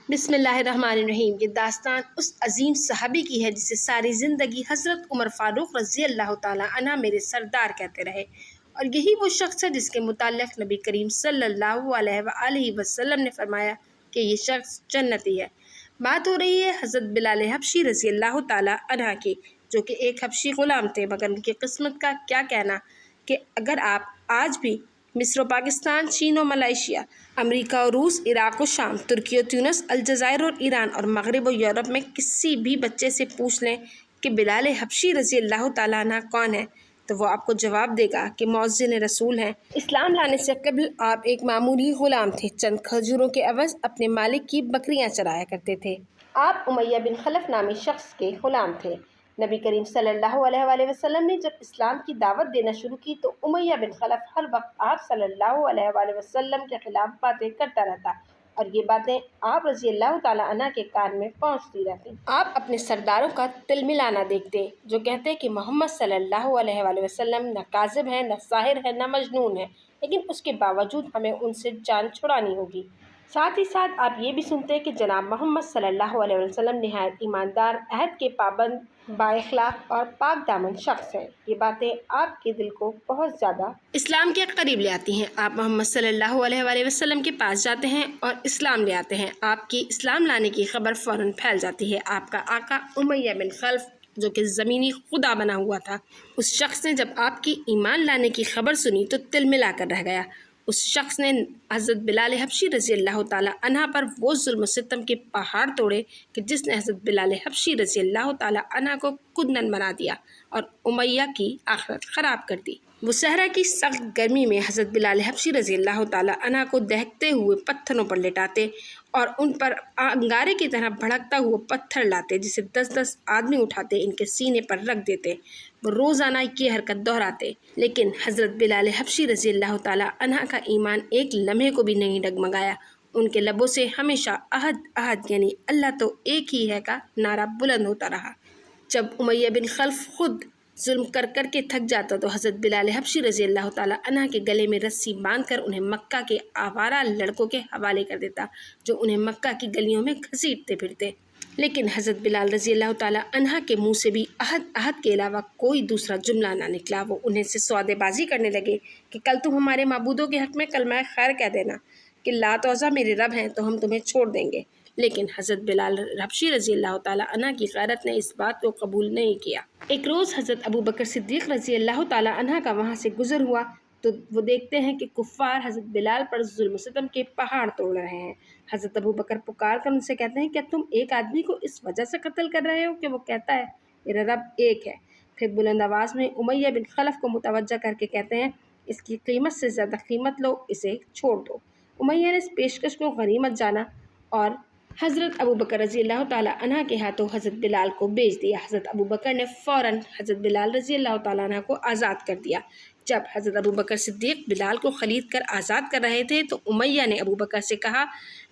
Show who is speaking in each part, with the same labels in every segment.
Speaker 1: बिस्मिल्लाहिर्रहमानिर्रहीम। ये दास्तान उस अजीम सहाबी की है जिसे सारी ज़िंदगी हज़रत उमर फ़ारूक रज़ी अल्लाह ताला अन्हा मेरे सरदार कहते रहे, और यही वो शख्स है जिसके मुताल्लिक़ नबी करीम सल्लल्लाहु अलैहि वसल्लम ने फरमाया कि ये शख्स जन्नती है। बात हो रही है हज़रत बिलाल हबशी रज़ी अल्लाह ताला अन्हा की, जो कि एक हबशी ग़ुलाम थे, मगर उनकी किस्मत का क्या कहना कि अगर आप आज भी मिस्र और पाकिस्तान, चीन और मलेशिया, अमेरिका और रूस, इराक़ और शाम, तुर्की और ट्यूनिस, अलजायर और ईरान और मगरिब और यूरोप में किसी भी बच्चे से पूछ लें कि बिलाल हबशी रज़ी अल्लाह ताला अन्हा कौन है, तो वो आपको जवाब देगा कि मुअज़्ज़िन रसूल हैं। इस्लाम लाने से कबल आप एक मामूली ग़ुलाम थे, चंद खजूरों के एवज़ अपने मालिक की बकरियां चराया करते थे। आप उमैया बिन खलफ नामी शख्स के ग़ुलाम थे। नबी करीम सल्लल्लाहु अलैहि वसल्लम ने जब इस्लाम की दावत देना शुरू की तो उमैया बिन खलफ हर वक्त आप सल्लल्लाहु अलैहि वसल्लम के ख़िलाफ़ बातें करता रहता, और ये बातें आप रज़ी अल्लाह ताला अन्हा के कान में पहुँचती रहती। आप अपने सरदारों का तिलमिलाना देखते, जो कहते कि मोहम्मद सल्लल्लाहु अलैहि वसल्लम न काज़िब है, न साहिर है, न मजनून है, लेकिन उसके बावजूद हमें उनसे जान छुड़ानी होगी। साथ ही साथ आप ये भी सुनते कि जनाब मोहम्मद सल्लल्लाहु अलैहि वसल्लम निहायत ईमानदार, अहद के पाबंद, बाइखलाक और पाक दामन शख्स हैं। ये बातें आपके दिल को बहुत ज़्यादा इस्लाम के करीब ले आती हैं। आप मोहम्मद सल्लल्लाहु अलैहि वसल्लम के पास जाते हैं और इस्लाम ले आते हैं। आपकी इस्लाम लाने की खबर फ़ौरन फैल जाती है। आपका आका उमैया बिन खल्फ, जो कि ज़मीनी खुदा बना हुआ था, उस शख्स ने जब आपकी ईमान लाने की खबर सुनी तो तिल मिला कर रह गया। उस शख्स ने हज़रत बिलाल हबशी रज़ी अल्लाह ताला अन्हा पर वो जुल्म सितम के पहाड़ तोड़े कि जिसने हज़रत बिलाल हबशी रज़ी अल्लाह ताला अन्हा को कुंदन बना दिया और उमैया की आखिरत ख़राब कर दी। वो सहरा की सख्त गर्मी में हज़रत बिलाल हबशी रज़ी अल्लाह ताला अन्हा को दहकते हुए पत्थरों पर लेटाते और उन पर अंगारे की तरह भड़कता हुआ पत्थर लाते, जिसे 10-10 आदमी उठाते इनके सीने पर रख देते। वो रोज़ाना ये हरकत दोहराते, लेकिन हज़रत बिलाल हबशी रज़ी अल्लाह ताला अन्हा का ईमान एक लम्हे को भी नहीं डगमगाया। उनके लबों से हमेशा अहद अहद यानी अल्लाह तो एक ही है का नारा बुलंद होता रहा। जब उमैया बिन खल्फ खुद जुल्म कर कर के थक जाता तो हज़रत बिलाल हबशी रज़ी अल्लाह ताला अन्हा के गले में रस्सी बांधकर उन्हें मक्का के आवारा लड़कों के हवाले कर देता, जो उन्हें मक्का की गलियों में घसीटते फिरते। लेकिन हज़रत बिलाल रज़ी अल्लाह ताला अन्हा के मुंह से भी अहद अहद के अलावा कोई दूसरा जुमला ना निकला। वो उन्हें से सौदेबाजी करने लगे कि कल तुम हमारे माबूदों के हक़ में कलमा खैर कह देना कि लात औज़ा मेरे रब हैं, तो हम तुम्हें छोड़ देंगे। लेकिन हज़रत बिलाल हबशी रज़ी अल्लाह ताला अन्हा की गैरत ने इस बात को कबूल नहीं किया। एक रोज़ हज़रत अबू बकर सिद्दीक़ रज़ी अल्लाह ताला अन्हा का वहाँ से गुज़र हुआ तो वो देखते हैं कि कुफ़ार हज़रत बिलाल पर जुल्म सितम के पहाड़ तोड़ रहे हैं। हज़रत अबू बकर पुकार कर उनसे कहते हैं, क्या तुम एक आदमी को इस वजह से कत्ल कर रहे हो कि वो कहता है मेरा रब एक है? फिर बुलंद आवाज़ में उमैया बिन खलफ को मुतवज्जा करके कहते हैं, इसकी कीमत से ज़्यादा कीमत लो, इसे छोड़ दो। उमैया ने इस पेशकश को गनीमत जाना और हज़रत अबू बकर रज़ी अल्लाह ताला अन्हा के हाथों हज़रत बिलाल को बेच दिया। हज़रत अबू बकर ने फ़ौरन हज़रत बिलाल रज़ी अल्लाह ताला अन्हा को आज़ाद कर दिया। जब हज़रत अबू बकर सिद्दीक़ बिलाल को ख़रीद कर आज़ाद कर रहे थे तो उमैया ने अबू बकर से कहा,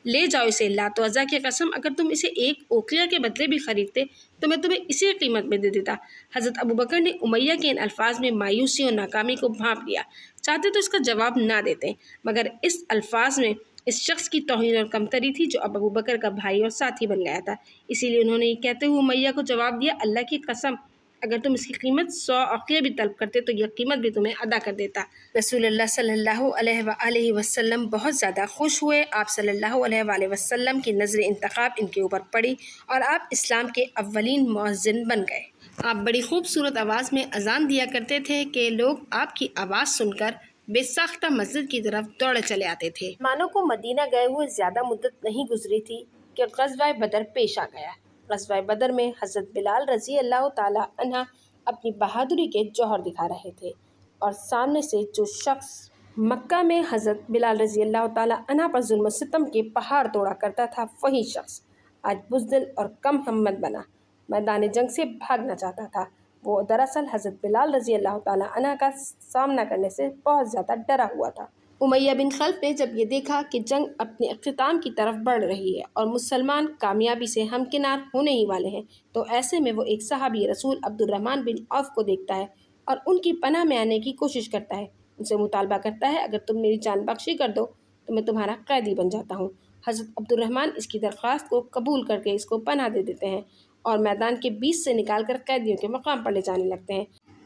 Speaker 1: ले जाओ इसे, लात वज़्ज़ा की कसम अगर तुम इसे एक ओखलिया के बदले भी ख़रीदते तो मैं तुम्हें इसी कीमत में दे देता। हज़रत अबू बकर ने उमैया के इन अल्फाज में मायूसी और नाकामी को भांप लिया। चाहते तो इसका जवाब ना देते, मगर इस अल्फाज में इस शख्स की तौहीन और कमतरी थी जो अब अबू बकर का भाई और साथी बन गया था। इसीलिए उन्होंने ये कहते हुए उमैया को जवाब दिया, अल्लाह की कसम अगर तुम इसकी कीमत 100 औक़िया भी तलब करते तो यह कीमत भी तुम्हें अदा कर देता। रसूलुल्लाह सल्लल्लाहु अलैहि वसल्लम बहुत ज़्यादा खुश हुए। आप सल्लल्लाहु अलैहि वसल्लम की नज़र इंतखाब इनके ऊपर पड़ी और आप इस्लाम के अव्वलीन मुअज़्ज़िन बन गए। आप बड़ी खूबसूरत आवाज़ में अज़ान दिया करते थे कि लोग आपकी आवाज़ सुनकर बेसाख्ता मस्जिद की तरफ दौड़े चले आते थे। मानो को मदीना गए हुए ज़्यादा मुद्दत नहीं गुजरी थी कि ग़ज़वा बदर पेश आ गया। ग़ज़वा बदर में हज़रत बिलाल रज़ी अल्लाह ताला अन्हा अपनी बहादुरी के जौहर दिखा रहे थे, और सामने से जो शख्स मक्का में हज़रत बिलाल रज़ी अल्लाह ताला अन्हा पर जुल्म सितम के पहाड़ तोड़ा करता था, वही शख्स आज बुज़दिल और कम हिम्मत बना मैदान जंग से भागना चाहता था। वो दरअसल हज़रत बिलाल रज़ी अल्लाह ताला अन्हा का सामना करने से बहुत ज़्यादा डरा हुआ था। उमैया बिन खल्फ ने जब ये देखा कि जंग अपने अख्तिताम की तरफ बढ़ रही है और मुसलमान कामयाबी से हमकिनार होने ही वाले हैं, तो ऐसे में वो एक सहाबी रसूल अब्दुर्रहमान बिन औफ को देखता है और उनकी पनाह में आने की कोशिश करता है। उनसे मुतालबा करता है, अगर तुम मेरी जान बख्शी कर दो तो मैं तुम्हारा कैदी बन जाता हूँ। حضرت عبد الرحمن اس کی درخواست کو قبول کر کے اس کو پناہ دے دیتے ہیں اور میدان کے بیچ سے نکال کر قیدیوں کے مقام پر لے جانے لگتے ہیں۔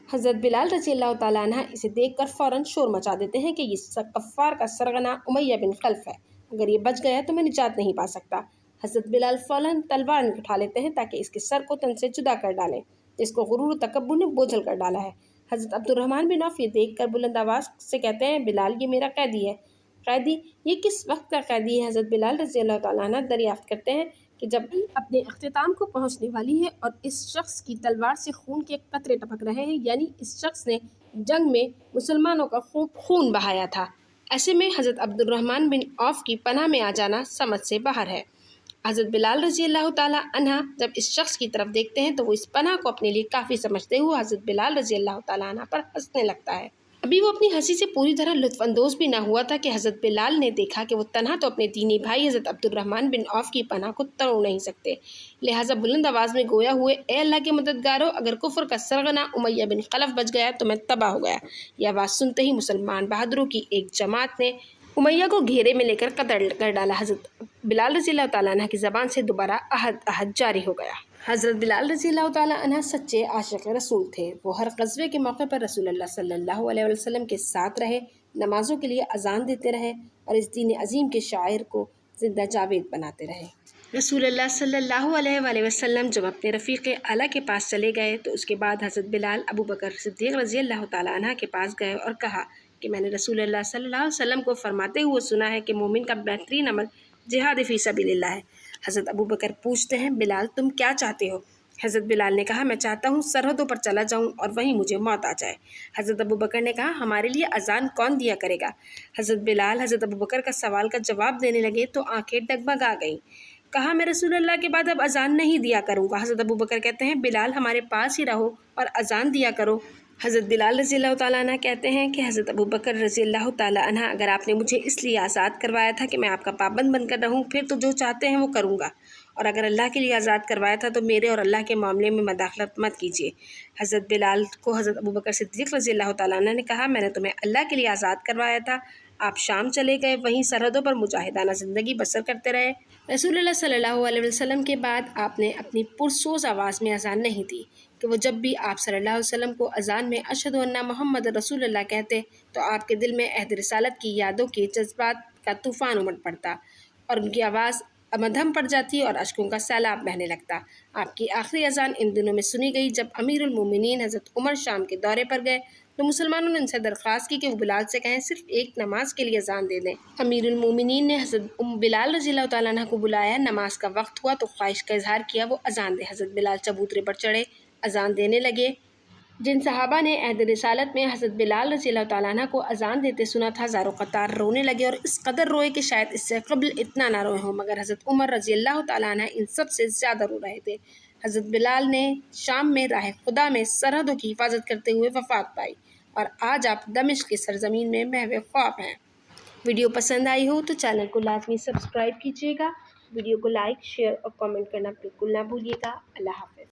Speaker 1: حضرت بلال رضی اللہ تعالیٰ عنہ اسے دیکھ کر فوراً شور مچا دیتے ہیں کہ یہ کفار کا سرغنہ امیہ بن خلف ہے، اگر یہ بچ گیا تو میں نجات نہیں پا سکتا۔ حضرت بلال فوراً تلوار اٹھا لیتے ہیں تاکہ اس کے سر کو تن سے جدا کر ڈالیں، جس کو غرور و تکبر نے بوجھل کر ڈالا ہے۔ حضرت عبد الرحمن بن عوف یہ دیکھ کر بلند آواز سے کہتے ہیں، بلال یہ میرا قیدی ہے۔ قیدی؟ یہ کس وقت کا قیدی ہے؟ حضرت بلال رضی اللہ تعالیٰ عنہ دریافت کرتے ہیں کہ جب اپنے اختتام کو پہنچنے والی ہے اور اس شخص کی تلوار سے خون کے قطرے ٹپک رہے ہیں، یعنی اس شخص نے جنگ میں مسلمانوں کا خوب خون بہایا تھا۔ ایسے میں حضرت عبد الرحمن بن عوف کی پناہ میں آ جانا سمجھ سے باہر ہے۔ حضرت بلال رضی اللہ تعالیٰ عنہ جب اس شخص کی طرف دیکھتے ہیں تو وہ اس پناہ کو اپنے لیے کافی سمجھتے ہوئے حضرت بلال رضی اللہ تعالیٰ عنہ پر ہنسنے لگتا ہے۔ ابھی وہ اپنی ہنسی سے پوری طرح لطف اندوز بھی نہ ہوا تھا کہ حضرت بلال نے دیکھا کہ وہ تنہا تو اپنے دینی بھائی حضرت عبد الرحمن بن عوف کی پناہ کو توڑ نہیں سکتے، لہٰذا بلند آواز میں گویا ہوئے، اے اللہ کے مددگاروں، اگر کفر کا سرغنہ امیہ بن خلف بچ گیا تو میں تباہ ہو گیا۔ یہ آواز سنتے ہی مسلمان بہادروں کی ایک جماعت نے امیہ کو گھیرے میں لے کر قتل کر ڈالا۔ حضرت بلال رضی اللہ تعالیٰ عنہ کی زبان سے دوبارہ عہد جاری ہو گیا۔ حضرت بلال رضی اللہ تعالیٰ عنہ سچے عاشق رسول تھے۔ وہ ہر غزوے کے موقع پر رسول اللہ صلی اللہ علیہ وسلم کے ساتھ رہے، نمازوں کے لیے اذان دیتے رہے اور اس دین عظیم کے شاعر کو زندہ جاوید بناتے رہے۔ رسول اللہ صلی اللہ علیہ وسلم جب اپنے رفیق اعلیٰ کے پاس چلے گئے تو اس کے بعد حضرت بلال ابو بکر صدیق رضی اللہ تعالیٰ عنہ کے پاس گئے اور کہا کہ میں نے رسول اللہ صلی اللہ علیہ وسلم کو فرماتے ہوئے سنا ہے کہ مومن کا بہترین عمل جہاد فی سبیل اللہ ہے۔ حضرت ابو بکر پوچھتے ہیں، بلال تم کیا چاہتے ہو؟ حضرت بلال نے کہا، میں چاہتا ہوں سرحدوں پر چلا جاؤں اور وہیں مجھے موت آ جائے۔ حضرت ابو بکر نے کہا، ہمارے لیے اذان کون دیا کرے گا؟ حضرت بلال حضرت ابو بکر کا سوال کا جواب دینے لگے تو آنکھیں ڈگمگا گئیں۔ کہا، میں رسول اللہ کے بعد اب اذان نہیں دیا کروں گا۔ حضرت ابو بکر کہتے ہیں، بلال ہمارے پاس ہی رہو اور اذان دیا کرو۔ حضرت بلال رضی اللہ تعالیٰ عنہ کہتے ہیں کہ حضرت ابو بکر رضی اللہ تعالیٰ عنہ، اگر آپ نے مجھے اس لیے آزاد کروایا تھا کہ میں آپ کا پابند بن کر رہوں، پھر تو جو چاہتے ہیں وہ کروں گا، اور اگر اللہ کے لیے آزاد کروایا تھا تو میرے اور اللہ کے معاملے میں مداخلت مت کیجیے۔ حضرت بلال کو حضرت ابو بکر صدیق رضی اللہ تعالیٰ عنہ نے کہا، میں نے تمہیں اللہ کے لیے آزاد کروایا تھا، آپ شام چلے گئے، وہیں سرحدوں پر مجاہدانہ زندگی بسر کرتے رہے۔ رسول اللہ صلی اللہ علیہ وسلم کے بعد آپ نے اپنی پرسوز آواز میں اذان نہیں دی کہ وہ جب بھی آپ صلی اللہ علیہ وسلم کو اذان میں اشہد ان محمد رسول اللہ کہتے تو آپ کے دل میں عہد رسالت کی یادوں کے جذبات کا طوفان امٹ پڑتا اور ان کی آواز مدھم پڑ جاتی اور اشکوں کا سیلاب بہنے لگتا۔ آپ کی آخری اذان ان دنوں میں سنی گئی جب امیر المومنین حضرت عمر شام کے دورے پر گئے تو مسلمانوں نے ان سے درخواست کی کہ وہ بلال سے کہیں صرف ایک نماز کے لیے اذان دے دیں۔ امیر المومنین نے حضرت بلال رضی اللہ تعالیٰ عنہ کو بلایا، نماز کا وقت ہوا تو خواہش کا اظہار کیا وہ اذان دے۔ حضرت بلال چبوترے پر چڑھے، اذان دینے لگے۔ جن صحابہ نے عہد رسالت میں حضرت بلال رضی اللہ تعالیٰ عنہ کو اذان دیتے سنا تھا، زار و قطار رونے لگے اور اس قدر روئے کہ شاید اس سے قبل اتنا نہ روئے ہوں، مگر حضرت عمر رضی اللہ تعالیٰ عنہ ان سب سے زیادہ رو رہے تھے۔ حضرت بلال نے شام میں راہ خدا میں سرحدوں کی حفاظت کرتے ہوئے وفات پائی اور آج آپ دمشق کی سرزمین میں محو خواب ہیں۔ ویڈیو پسند آئی ہو تو چینل کو لازمی سبسکرائب کیجیے گا، ویڈیو کو لائک، شیئر اور کامنٹ کرنا بالکل نہ بھولیے گا۔ اللہ حافظ۔